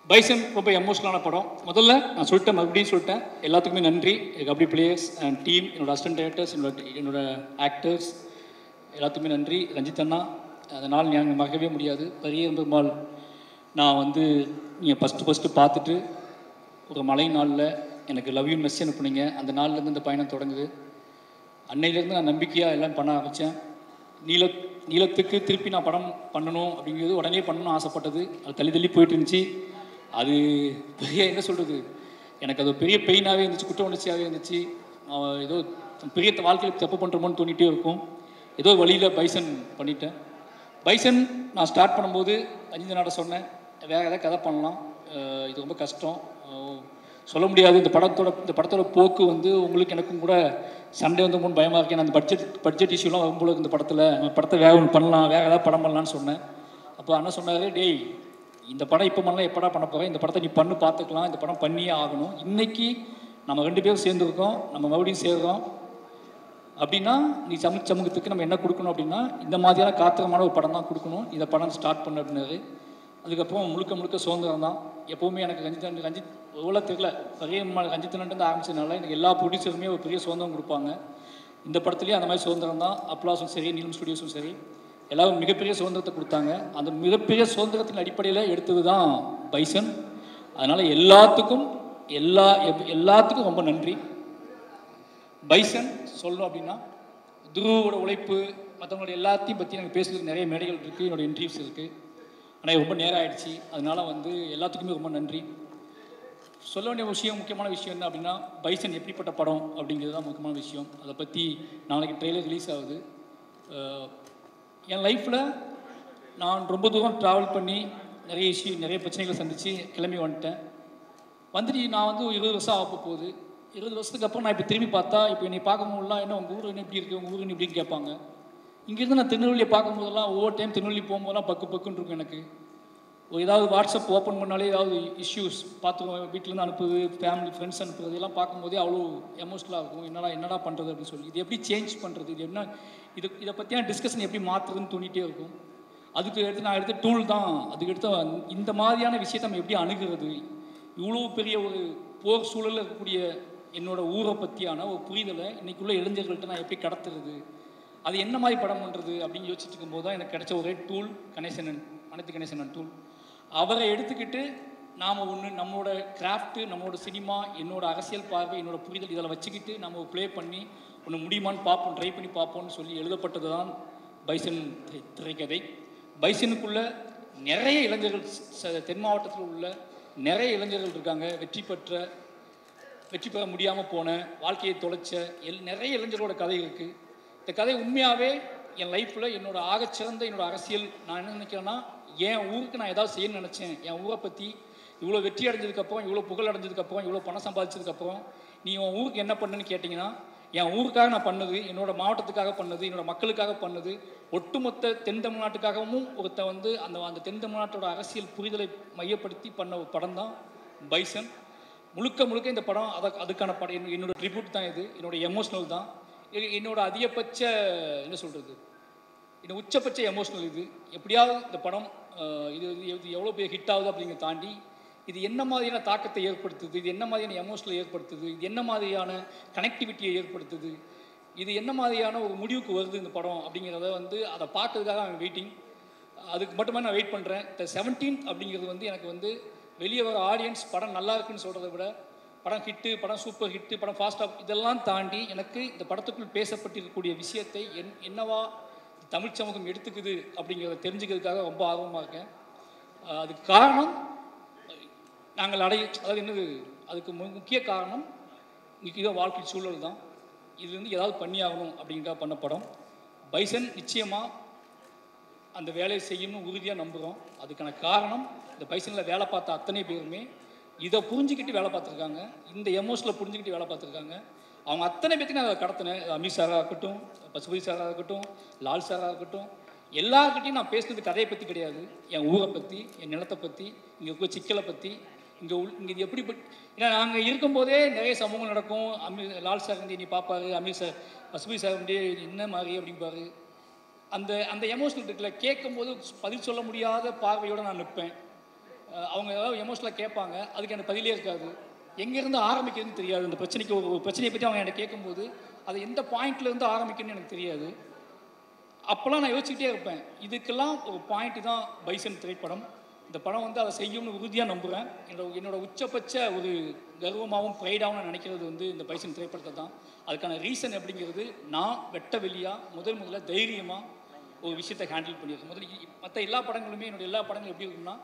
Bison ரொம்ப எமோஷனலான படம். முதல்ல நான் சொல்லிட்டேன், மறுபடியும் சொல்லிட்டேன், எல்லாத்துக்குமே நன்றி. கபடி பிளேயர்ஸ் அண்ட் டீம், என்னோட அசிஸ்டன்ட் டைரக்டர்ஸ், என்னோட ஆக்டர்ஸ் எல்லாத்துக்குமே நன்றி. ரஞ்சித் அண்ணா, அந்த நாள் ஞாபகம் மறக்கவே முடியாது. பெரிய பெருமாள் நான் வந்து நீங்கள் ஃபஸ்ட்டு பார்த்துட்டு ஒரு மழை நாளில் எனக்கு லவ் யூ மெசேஜ் அனுப்புனீங்க. அந்த நாள்லேருந்து இந்த பயணம் தொடங்குது. அன்னையிலேருந்து நான் நம்பிக்கையாக எல்லாம் பண்ண ஆரம்பித்தேன். நீளத்துக்கு திருப்பி நான் படம் பண்ணணும் அப்படிங்கிறது உடனே பண்ணணும்னு ஆசைப்பட்டது. அது தள்ளி போயிட்டு இருந்துச்சு. அது பெரிய என்ன சொல்கிறது, எனக்கு அது பெரிய பெயினாகவே இருந்துச்சு, குற்ற உணர்ச்சியாகவே இருந்துச்சு. ஏதோ பெரிய வாழ்க்கையில் தப்பு பண்ணுறோமோன்னு தோணிகிட்டே இருக்கும். ஏதோ வழியில் பைசன் பண்ணிட்டேன். பைசன் நான் ஸ்டார்ட் பண்ணும்போது அஜிந்தனாட்ட சொன்னேன், வேறு ஏதாவது கதை பண்ணலாம், இது ரொம்ப கஷ்டம், சொல்ல முடியாது. இந்த படத்தோட போக்கு வந்து உங்களுக்கு எனக்கும் கூட சண்டே வந்து ரொம்ப பயமாக இருக்கேன். அந்த பட்ஜெட் இஷ்யூலாம் வரும்போது இந்த படத்தை வேற ஒன்று பண்ணலாம், வேறு ஏதாவது படம் பண்ணலான்னு சொன்னேன். அப்போ அண்ணன் சொன்னார், டேய் இந்த படம் இப்போ பண்ணலாம், எப்படா பண்ண போகிறேன், இந்த படத்தை நீ பண்ணு பார்த்துக்கலாம், இந்த படம் பண்ணியே ஆகணும். இன்றைக்கி நம்ம 2 பேரும் சேர்ந்துருக்கோம், நம்ம மறுபடியும் சேர்றோம் அப்படின்னா நீ சமூகத்துக்கு நம்ம என்ன கொடுக்கணும் அப்படின்னா இந்த மாதிரியான காத்திரமான ஒரு படம் தான் கொடுக்கணும், இந்த படம் ஸ்டார்ட் பண்ண அப்படின்னாரு. அதுக்கப்புறம் முழுக்க சுதந்திரம் தான். எப்போவுமே எனக்கு ரஞ்சித் எவ்வளோ தெரியல, பெரிய ரஞ்சித்னு ஆரம்பிச்சதுனால எனக்கு எல்லா ப்ரொடியூசருமே ஒரு பெரிய சுதந்திரம் கொடுப்பாங்க. இந்த படத்துலேயும் அந்த மாதிரி சுதந்திரம் தான். அப்ளாஸும் சரி, நீலம் ஸ்டுடியோஸும் சரி, எல்லாரும் மிகப்பெரிய சுதந்திரத்தை கொடுத்தாங்க. அந்த மிகப்பெரிய சுதந்திரத்தின் அடிப்படையில் எடுத்தது தான் பைசன். அதனால் எல்லாத்துக்கும் ரொம்ப நன்றி. பைசன் சொல்லணும் அப்படின்னா துருவோட உழைப்பு, மற்றவங்களோட எல்லாத்தையும் பற்றி எனக்கு பேசுறதுக்கு நிறைய மேடைகள் இருக்குது, என்னோடய இன்டர்வியூஸ் இருக்குது. ஆனால் ரொம்ப நேரம் ஆகிடுச்சு. அதனால் வந்து எல்லாத்துக்குமே ரொம்ப நன்றி. சொல்ல வேண்டிய முக்கியமான விஷயம் என்ன அப்படின்னா, பைசன் எப்படிப்பட்ட படம் அப்படிங்கிறது தான் முக்கியமான விஷயம். அதை பற்றி நாளைக்கு ட்ரெய்லர் ரிலீஸ் ஆகுது. என் லைஃப்பில் நான் ரொம்ப தூரம் ட்ராவல் பண்ணி நிறைய பிரச்சனைகளை சந்தித்து கிளம்பி வந்துட்டு நான் வந்து 20 வருஷம் ஆக போகுது. 20 வருஷத்துக்கு அப்புறம் நான் இப்போ திரும்பி பார்த்தா, இப்போ என்னை பார்க்கும்போதுலாம் என்ன உங்கள் ஊர் என்ன இப்படி இருக்குது, உங்கள் ஊர் என்ன இப்படின்னு கேட்பாங்க. இங்கேருந்து நான் திருநெல்வேலியை பார்க்கும்போதெல்லாம் ஒவ்வொரு டைம் திருநெல்வேலி போகும்போதெல்லாம் பக்குன்னு இருக்கும் எனக்கு. ஏதாவது வாட்ஸ்அப் ஓப்பன் பண்ணாலே ஏதாவது இஷ்யூஸ் பார்த்துருவோம், வீட்டிலேருந்து அனுப்புது, ஃபேமிலி ஃப்ரெண்ட்ஸ் அனுப்புறது எல்லாம் பார்க்கும்போதே அவ்வளோ எமோஷ்னலாக இருக்கும். என்னடா பண்ணுறது அப்படின்னு சொல்லி, இது எப்படி சேஞ்ச் பண்ணுறது, இதை பற்றியான டிஸ்கஷன் எப்படி மாற்றுறதுன்னு தோணிகிட்டே இருக்கும். நான் எடுத்த டூல் தான். இந்த மாதிரியான விஷயத்தை நம்ம எப்படி அணுகிறது, இவ்வளோ பெரிய ஒரு போர் சூழலில் இருக்கக்கூடிய என்னோட ஊரை பற்றியான ஒரு புரிதலை இன்றைக்குள்ள இளைஞர்கள்ட்ட நான் எப்படி கடத்துறது, அது என்ன மாதிரி படம் பண்ணுறது அப்படின்னு யோசிச்சுட்டு இருக்கும்போது தான் எனக்கு கிடைச்ச ஒரே டூல் அனைத்து கணேசனன் டூல். அவரை எடுத்துக்கிட்டு நாம் நம்மளோட கிராஃப்ட்டு, நம்மளோட சினிமா, என்னோட அரசியல் பார்வை, என்னோட புரிதல் இதெல்லாம் வச்சுக்கிட்டு நம்ம ப்ளே பண்ணி ஒன்று முடியுமான்னு பார்ப்போம், ட்ரை பண்ணி பார்ப்போம்னு சொல்லி எழுதப்பட்டது தான் பைசன் திரைக்கதை. பைசனுக்குள்ள நிறைய இளைஞர்கள், தென் மாவட்டத்தில் உள்ள நிறைய இளைஞர்கள் இருக்காங்க. வெற்றி பெற முடியாமல் போன, வாழ்க்கையை தொலைச்ச நிறைய இளைஞர்களோட கதை இருக்குது. இந்த கதை உண்மையாகவே என் லைஃப்பில் என்னோட ஆகச்சிறந்த என்னோட அரசியல். நான் என்ன நினைக்கிறேன்னா, என் ஊருக்கு நான் ஏதாவது செய்யணும்னு நினச்சேன். என் ஊரை பற்றி இவ்வளோ வெற்றி அடைஞ்சதுக்கப்புறம், இவ்வளோ புகழ் அடைஞ்சதுக்கப்புறம், இவ்வளோ பணம் சம்பாதிச்சதுக்கப்புறம் நீ உன் ஊருக்கு என்ன பண்ணுன்னு கேட்டிங்கன்னா, என் ஊருக்காக நான் பண்ணது, என்னோட மாவட்டத்துக்காக பண்ணது, என்னோட மக்களுக்காக பண்ணது, ஒட்டுமொத்த தென் தமிழ்நாட்டுக்காகவும் வந்து அந்த தென் தமிழ்நாட்டோட அரசியல் புரிதலை மையப்படுத்தி பண்ண ஒரு படம் தான் பைசன். முழுக்க இந்த படம் அதுக்கான படம். என்னோட ட்ரிபியூட் தான் இது, என்னோட எமோஷ்னல் தான், என்னோட அதிகபட்ச என்ன சொல்கிறது, என்னோட உச்சபட்ச எமோஷ்னல் இது. எப்படியாவது இந்த படம் இது எவ்வளோ பெரிய ஹிட் ஆகுது அப்படிங்கிறத தாண்டி இது என்ன மாதிரியான தாக்கத்தை ஏற்படுத்துது, இது என்ன மாதிரியான எமோஷனலை ஏற்படுத்துது, இது என்ன மாதிரியான கனெக்டிவிட்டியை ஏற்படுத்துது, இது என்ன மாதிரியான ஒரு முடிவுக்கு வருது இந்த படம் அப்படிங்கிறத வந்து அதை பார்க்கறதுக்காக நான் வெயிட்டிங். அதுக்கு மட்டுமே நான் வெயிட் பண்ணுறேன். இந்த 17th அப்படிங்கிறது வந்து எனக்கு வந்து வெளியே வர ஆடியன்ஸ் படம் நல்லா இருக்குன்னு சொல்கிறத விட, படம் ஹிட்டு, படம் சூப்பர் ஹிட்டு, படம் ஃபாஸ்ட்டாக இதெல்லாம் தாண்டி எனக்கு இந்த படத்துக்குள் பேசப்பட்டிருக்கக்கூடிய விஷயத்தை என்னவா தமிழ் சமூகம் எடுத்துக்குது அப்படிங்கிறத தெரிஞ்சுக்கிறதுக்காக ரொம்ப ஆர்வமாக இருக்கேன். அதுக்கு காரணம் நாங்கள் அதாவது என்னது, அதுக்கு முக்கிய காரணம் இன்றைக்கி வாழ்க்கை சூழல் தான். இது வந்து ஏதாவது பண்ணி ஆகணும் அப்படிங்கிறத பண்ண படம் பைசன். நிச்சயமாக அந்த வேலையை செய்யணும்னு உறுதியாக நம்புகிறோம். அதுக்கான காரணம் இந்த பைசனில் வேலை பார்த்த அத்தனை பேருமே இதை புரிஞ்சுக்கிட்டு வேலை பார்த்துருக்காங்க, இந்த எமோஷனில் புரிஞ்சுக்கிட்டு வேலை பார்த்துருக்காங்க. அவங்க அத்தனை பேர்த்தையும் நான் அதை கடத்தினேன். அமீர் சாராக இருக்கட்டும், பசுபதி சாராக இருக்கட்டும், லால் சாராக இருக்கட்டும், எல்லாருக்கிட்டையும் நான் பேசுனது கதையை பற்றி கிடையாது, என் ஊரை பற்றி, என் நிலத்தை பற்றி, இங்கே இருக்கிற சிக்கலை பற்றி, இங்கே இது எப்படி. ஏன்னா நாங்கள் இருக்கும்போதே நிறைய சமூகம் நடக்கும். லால் சார் வந்து நீ பார்ப்பாரு, அமீர் சார் பசுபதி சார் வந்து என்ன மாதிரி அப்படிம்பாரு. அந்த எமோஷனல் இருக்குல்ல, கேட்கும்போது பதில் சொல்ல முடியாத பார்வையோடு நான் நிற்பேன். அவங்க ஏதாவது எமோஷனலாக கேட்பாங்க, அதுக்கு எனக்கு பதிலே இருக்காது. எங்கேருந்து ஆரம்பிக்கிறதுன்னு தெரியாது. அந்த பிரச்சனைக்கு ஒரு பிரச்சனையை பற்றி அவங்க என்கிட்ட கேட்கும்போது அது எந்த பாயிண்ட்லேருந்து ஆரம்பிக்கணும்னு எனக்கு தெரியாது. அப்போல்லாம் நான் யோசிச்சுக்கிட்டே இருப்பேன். இதுக்கெல்லாம் ஒரு பாயிண்ட் தான் பைசன் திரைப்படம். இந்த படம் வந்து அதை செய்யும்னு உறுதியாக நம்புகிறேன். என்னோட உச்சபட்ச ஒரு கர்வமாகவும் ப்ரைடாகவும் நான் நினைக்கிறது வந்து இந்த பைசன் திரைப்படத்தை தான். அதுக்கான ரீசன் அப்படிங்கிறது, நான் வெட்ட வெளியாக முதல்ல தைரியமாக ஒரு விஷயத்தை ஹேண்டில் பண்ணியிருக்கேன். மற்ற எல்லா படங்களுமே, என்னோடய எல்லா படங்களும் எப்படி இருக்குன்னா,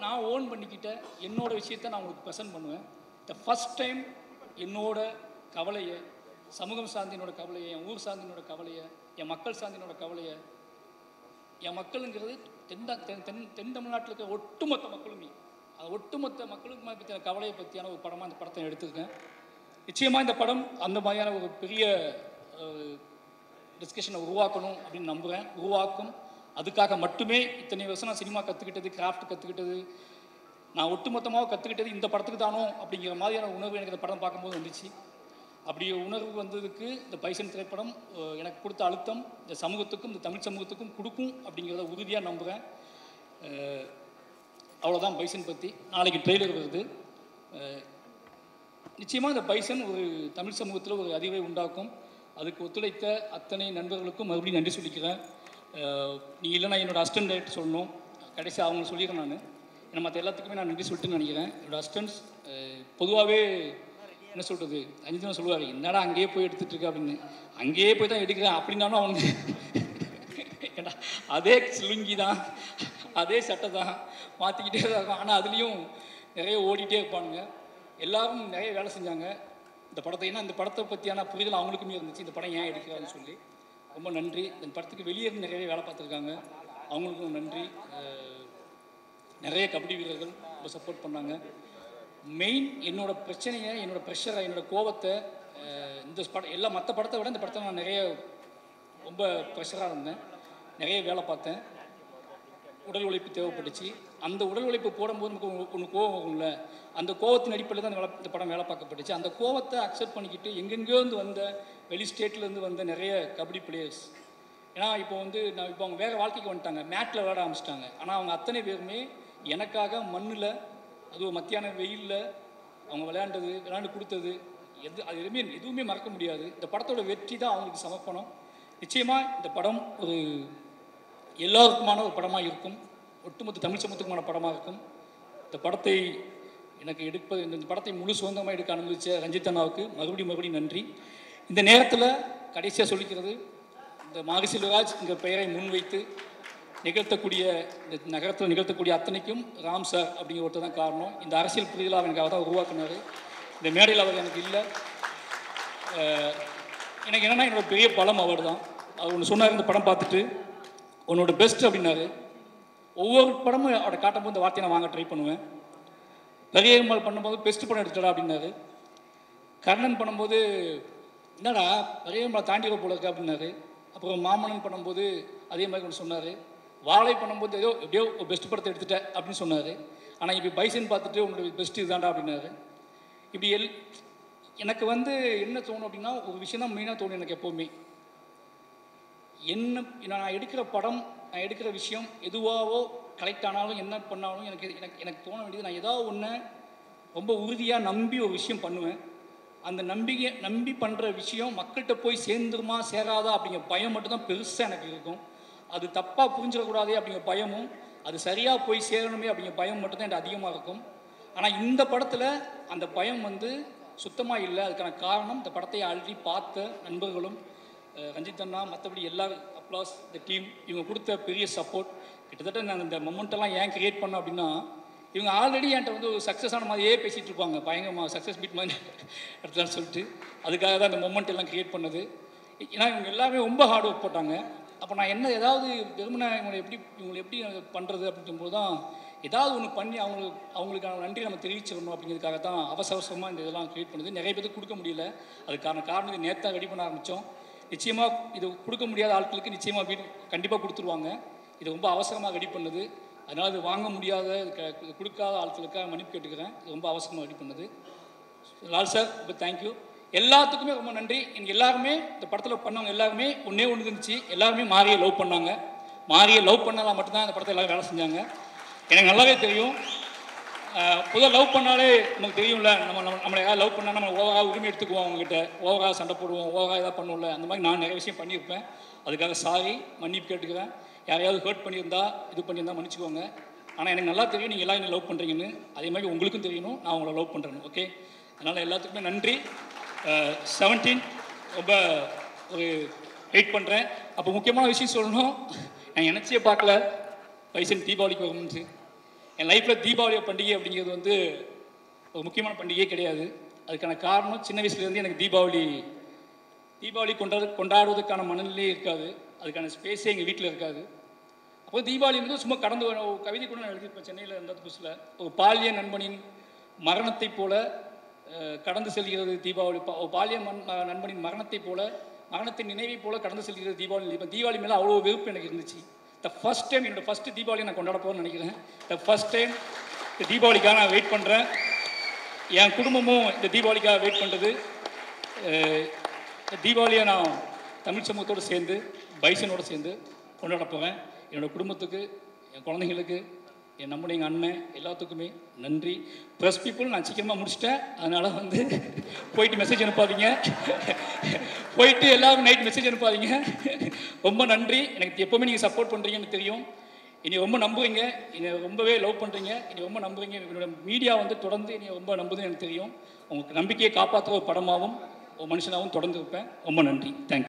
நான் ஓன் பண்ணிக்கிட்ட என்னோட விஷயத்தை நான் உங்களுக்கு ப்ரெசென்ட் பண்ணுவேன். த ஃபஸ்ட் டைம் என்னோட கவலையை, சமூகம் சார்ந்தினோட கவலையை, என் ஊர் சார்ந்தினோட கவலையை, என் மக்கள் சார்ந்தினோட கவலையை, என் மக்களுங்கிறது தென் தமிழ்நாட்டில் இருக்கிற ஒட்டுமொத்த மக்களுமே, அது ஒட்டுமொத்த மக்களுக்கு பற்றின கவலையை பற்றியான ஒரு படமாக இந்த படத்தை எடுத்திருக்கேன். நிச்சயமாக இந்த படம் அந்த மாதிரியான ஒரு பெரிய டிஸ்கஷனை உருவாக்கணும் அப்படின்னு நம்புகிறேன். உருவாக்கும். அதுக்காக மட்டுமே இத்தனை வருஷம் நான் சினிமா கற்றுக்கிட்டது, கிராஃப்ட் கற்றுக்கிட்டது, நான் ஒட்டுமொத்தமாக கற்றுக்கிட்டது இந்த படத்துக்கு தானோ அப்படிங்கிற மாதிரியான உணர்வு எனக்கு இந்த படம் பார்க்கும்போது வந்துச்சு. அப்படி உணர்வு வந்ததுக்கு இந்த பைசன் திரைப்படம் எனக்கு கொடுத்த அழுத்தம் இந்த சமூகத்துக்கும், இந்த தமிழ் சமூகத்துக்கும் கொடுக்கும் அப்படிங்கிறத உறுதியாக நம்புகிறேன். அவ்வளோதான் பைசன் பற்றி. நாளைக்கு ட்ரெய்லர் வருது. நிச்சயமாக இந்த பைசன் ஒரு தமிழ் சமூகத்தில் ஒரு அறிவை உண்டாக்கும். அதுக்கு ஒத்துழைத்த அத்தனை நண்பர்களுக்கும் மறுபடியும் நன்றி சொல்லிக்கிறேன். நீ இல்லைனா என்னோடய அசிஸ்டன்ட் டைரக்டர் சொல்லணும். கடைசியாக அவங்க சொல்லிடுறேன். நான் ஏன்னா மற்ற எல்லாத்துக்குமே நான் நன்றி சொல்லிட்டுன்னு நினைக்கிறேன். என்னோடய அசிஸ்டன்ஸ் பொதுவாகவே என்ன சொல்கிறது, அஞ்சுதான் சொல்லுவார், என்னடா அங்கேயே போய் எடுத்துகிட்டு இருக்க அப்படின்னு. அங்கேயே போய் தான் எடுக்கிறேன் அப்படின்னாலும் அவங்க ஏன்னா அதே லுங்கி தான், அதே சட்டை தான், மாற்றிக்கிட்டே தான் இருக்கும். ஆனால் அதுலேயும் நிறைய ஓடிட்டே இருப்பானுங்க. எல்லோரும் நிறைய வேலை செஞ்சாங்க இந்த படத்தை. ஏன்னா இந்த படத்தை பற்றியான புரிதல் அவங்களுக்குமே இருந்துச்சு, இந்த படம் ஏன் எடுக்கிறான்னு சொல்லி. ரொம்ப நன்றி. இந்த படத்துக்கு வெளியே இருந்து நிறைய வேலை பார்த்துருக்காங்க, அவங்களுக்கும் நன்றி. நிறைய கபடி வீரர்கள் ரொம்ப சப்போர்ட் பண்ணாங்க. மெயின் என்னோடய பிரச்சனையை, என்னோடய ப்ரெஷரை, என்னோடய கோபத்தை இந்த படம் எல்லாம் மற்ற படத்தை விட இந்த படத்தை நான் நிறைய ரொம்ப ப்ரெஷராக இருந்தேன். நிறைய வேலை பார்த்தேன். உடல் உழைப்பு தேவைப்பட்டுச்சு. அந்த உடல் உழைப்பு போடும்போது நமக்கு ஒன்று கோவம் வரும்ல, அந்த கோவத்தின் அடிப்படையில் தான் இந்த படம் வேலை பார்க்கப்பட்டுச்சு. அந்த கோவத்தை அக்செப்ட் பண்ணிக்கிட்டு எங்கெங்கேருந்து வந்த, வெளி ஸ்டேட்லேருந்து வந்த நிறைய கபடி பிளேயர்ஸ், ஏன்னா இப்போ வந்து நான் இப்போ அவங்க வேறு வாழ்க்கைக்கு வந்துட்டாங்க, மேட்டில் விளையாட ஆரம்பிச்சிட்டாங்க. ஆனால் அவங்க அத்தனை பேருமே எனக்காக மண்ணில், அதுவும் மத்தியான வெயிலில் அவங்க விளையாண்டு கொடுத்தது அது எதுவுமே மறக்க முடியாது. இந்த படத்தோட வெற்றி தான் அவங்களுக்கு சமர்ப்பணம். நிச்சயமாக இந்த படம் ஒரு எல்லாருக்குமான ஒரு படமாக இருக்கும், ஒட்டுமொத்த தமிழ் சமூகத்துக்குமான படமாக இருக்கும். இந்த படத்தை எனக்கு இந்த படத்தை முழு சுதந்திரமாக எடுக்க அனுமதித்த ரஞ்சித் அண்ணாவுக்கு மறுபடியும் நன்றி. இந்த நேரத்தில் கடைசியாக சொல்லிக்கிறது, இந்த மாரி செல்வராஜ் என்ற பெயரை முன்வைத்து நிகழ்த்தக்கூடிய, இந்த நகரத்தில் நிகழ்த்தக்கூடிய அத்தனைக்கும் ராம் சார் அப்படிங்கிற ஒருத்தர் தான் காரணம். இந்த அரசியல் புரிதலாக எனக்கு அவர் தான் உருவாக்குனார். இந்த மேடையில் அவர் எனக்கு இல்லை. எனக்கு என்னென்னா என்னோட பெரிய பலம் அவர் தான். அவர் ஒன்று சொன்னார், இந்த படம் பார்த்துட்டு உன்னோட பெஸ்ட் அப்படின்னாரு. ஒவ்வொரு படமும் அவரை காட்டும்போது இந்த வார்த்தையை நான் வாங்க ட்ரை பண்ணுவேன். பெரியம்மாள் பண்ணும்போது பெஸ்ட் படம் எடுத்துடா அப்படின்னாரு. கர்ணன் பண்ணும்போது என்னடா பெரியம்மாள் தாண்டி போல இருக்கா அப்படின்னாரு. அப்புறம் மாமன்னன் பண்ணும்போது அதே மாதிரி ஒன்று சொன்னார். வாழை பண்ணும்போது எப்படியோ ஒரு பெஸ்ட் படத்தை எடுத்துட்டேன் அப்படின்னு சொன்னார். ஆனால் இப்போ பைசன் பார்த்துட்டு உங்களுடைய பெஸ்ட் இதுதான்டா அப்படின்னாரு. இப்படி எனக்கு வந்து என்ன தோணும் அப்படின்னா, ஒரு விஷயம் தான் மெயினாக தோணும் எனக்கு எப்போவுமே. நான் எடுக்கிற படம், நான் எடுக்கிற விஷயம் எதுவாகவோ கலெக்ட் ஆனாலும் என்ன பண்ணாலும் எனக்கு தோண வேண்டியது, நான் ஏதாவது ஒன்று ரொம்ப உறுதியாக நம்பி ஒரு விஷயம் பண்ணுவேன். அந்த நம்பி பண்ணுற விஷயம் மக்கள்கிட்ட போய் சேர்ந்துருமா சேராதா அப்படிங்கிற பயம் மட்டும்தான் பெருசாக எனக்கு இருக்கும். அது தப்பாக புரிஞ்சிடக்கூடாதே அப்படிங்கிற பயமும், அது சரியாக போய் சேரணுமே அப்படிங்கிற பயம் மட்டும்தான் எனக்கு அதிகமாக இருக்கும். ஆனால் இந்த படத்தில் அந்த பயம் வந்து சுத்தமாக இல்லை. அதுக்கான காரணம் இந்த படத்தை ஆல்ரெடி பார்த்த நண்பர்களும், ரஞ்சித் அண்ணா, மற்றபடி எல்லா அப்ளாஸ், இந்த டீம், இவங்க கொடுத்த பெரிய சப்போர்ட். கிட்டத்தட்ட நான் இந்த மொமெண்ட்டெல்லாம் ஏன் க்ரியேட் பண்ணேன் அப்படின்னா, இவங்க ஆல்ரெடி என்கிட்ட வந்து ஒரு சக்ஸஸ் ஆன மாதிரியே பேசிகிட்டு இருப்பாங்க, பயங்கரமாக சக்ஸஸ் மீட் மாதிரி எடுத்துலான்னு சொல்லிட்டு. அதுக்காக தான் இந்த மொமெண்ட் எல்லாம் க்ரியேட் பண்ணது. ஏன்னா இவங்க எல்லாமே ரொம்ப ஹார்ட் ஒர்க் போட்டாங்க. அப்போ நான் என்ன ஏதாவது வெறுமனை இவங்களை எப்படி பண்ணுறது அப்படிங்கும்போது தான் ஏதாவது ஒன்று பண்ணி அவங்களுக்கான நன்றி நம்ம தெரிவிச்சிடணும் அப்படிங்கிறதுக்காக தான் அவசரமாக இந்த இதெல்லாம் க்ரியேட் பண்ணுது. நிறைய பேருக்கு கொடுக்க முடியல. அதுக்கான காரணம் இது நேற்று ரெடி பண்ண ஆரம்பித்தோம். நிச்சயமாக இது கொடுக்க முடியாத ஆட்களுக்கு நிச்சயமாக கண்டிப்பாக கொடுத்துருவாங்க. இது ரொம்ப அவசரமாக ரெடி பண்ணுது. அதனால் இது வாங்க முடியாத, இது கொடுக்காத ஆட்களுக்காக மன்னிப்பு கேட்டுக்கிறேன். இது ரொம்ப அவசரமாக ரெடி பண்ணுது. லால் சார் ரொம்ப தேங்க்யூ. எல்லாத்துக்குமே ரொம்ப நன்றி. எனக்கு எல்லாருமே இந்த படத்தில் பண்ணவங்க எல்லாருமே ஒன்றே ஒன்று இருந்துச்சு, எல்லாருமே மாரியை லவ் பண்ணாங்க. மாரியை லவ் பண்ணலாம் மட்டும்தான் இந்த படத்தை எல்லோரும் வேலை செஞ்சாங்க. எனக்கு நல்லாவே தெரியும். பொதுவாக லவ் பண்ணாலே நமக்கு தெரியும்ல, நம்மளை யாராவது லவ் பண்ணால் நம்ம ஓவராக உரிமை எடுத்துக்குவோம், அவங்ககிட்ட ஓவராக சண்டை போடுவோம், ஓவராக எதாவது பண்ணுவோம்ல. அந்த மாதிரி நான் நிறைய விஷயம் பண்ணியிருப்பேன். அதுக்காக சாரி, மன்னிப்பு கேட்டுக்கிறேன். யாரையாவது ஹர்ட் பண்ணியிருந்தா, இது பண்ணியிருந்தா மன்னிச்சுக்கோங்க. ஆனால் எனக்கு நல்லா தெரியும் நீங்கள் எல்லாம் என்ன லவ் பண்ணுறீங்கன்னு. அதே மாதிரி உங்களுக்கும் தெரியணும் நான் உங்களை லவ் பண்ணுறேன்னு. ஓகே, அதனால் எல்லாத்துக்குமே நன்றி. 17 ரொம்ப ஒரு வெயிட் பண்ணுறேன். அப்போ முக்கியமான விஷயம் சொல்லணும், நான் நினச்சியே பார்க்கல பைசன் தீபாவளிக்கு வரும்னு. என் லைஃப்பில் தீபாவளி பண்டிகை அப்படிங்கிறது வந்து ஒரு முக்கியமான பண்டிகையே கிடையாது. அதுக்கான காரணம் சின்ன வயசுலேருந்து எனக்கு தீபாவளி கொண்டாடுவதற்கான மனநிலையே இருக்காது, அதுக்கான ஸ்பேஸே எங்கள் வீட்டில் இருக்காது. அப்போ தீபாவளி வந்து சும்மா கடந்து ஒரு கவிதை கூட நான் எழுதியிருப்பேன் சென்னையில் இருந்த புதுசில். ஒரு பாலிய நண்பனின் மரணத்தை போல கடந்து செல்கிறது தீபாவளி. பாலிய நண்பனின் மரணத்தை போல, மரணத்தின் நினைவை போல கடந்து செல்கிறது தீபாவளி. இப்போ தீபாவளி மேலே அவ்வளோ வெறுப்பு எனக்கு இருந்துச்சு. ஃபர்ஸ்ட் டைம் என்னோடய ஃபஸ்ட்டு தீபாவளியை நான் கொண்டாட போகிறேன்னு நினைக்கிறேன். ஃபர்ஸ்ட் டைம் இந்த தீபாவளிக்காக நான் வெயிட் பண்ணுறேன். என் குடும்பமும் இந்த தீபாவளிக்காக வெயிட் பண்ணுறது. தீபாவளியை நான் தமிழ் சமூகத்தோடு சேர்ந்து பைசனோடு சேர்ந்து கொண்டாட போகிறேன். என்னோடய குடும்பத்துக்கு, என் குழந்தைங்களுக்கு, என் நம்முடைய எங்கள் அண்ணன் எல்லாத்துக்குமே நன்றி. ப்ரெஸ் பீப்புள் நான் சீக்கிரமாக முடிச்சிட்டேன், அதனால் வந்து போயிட்டு மெசேஜ் அனுப்பாதீங்க, போயிட்டு எல்லோரும் நைட் மெசேஜ் அனுப்பாதீங்க. ரொம்ப நன்றி. எனக்கு எப்போவுமே நீங்கள் சப்போர்ட் பண்ணுறீங்கன்னு தெரியும். என்னை ரொம்ப நம்புவீங்க, என்னை ரொம்பவே லவ் பண்ணுறீங்க, என்னை ரொம்ப நம்புவீங்க. என்னோடய மீடியா வந்து தொடர்ந்து என்னை ரொம்ப நம்புதுன்னு எனக்கு தெரியும். உங்களுக்கு நம்பிக்கையை காப்பாற்றுற ஒரு படமாகவும் ஒரு மனுஷனாகவும் தொடர்ந்து இருப்பேன். ரொம்ப நன்றி. தேங்க்யூ.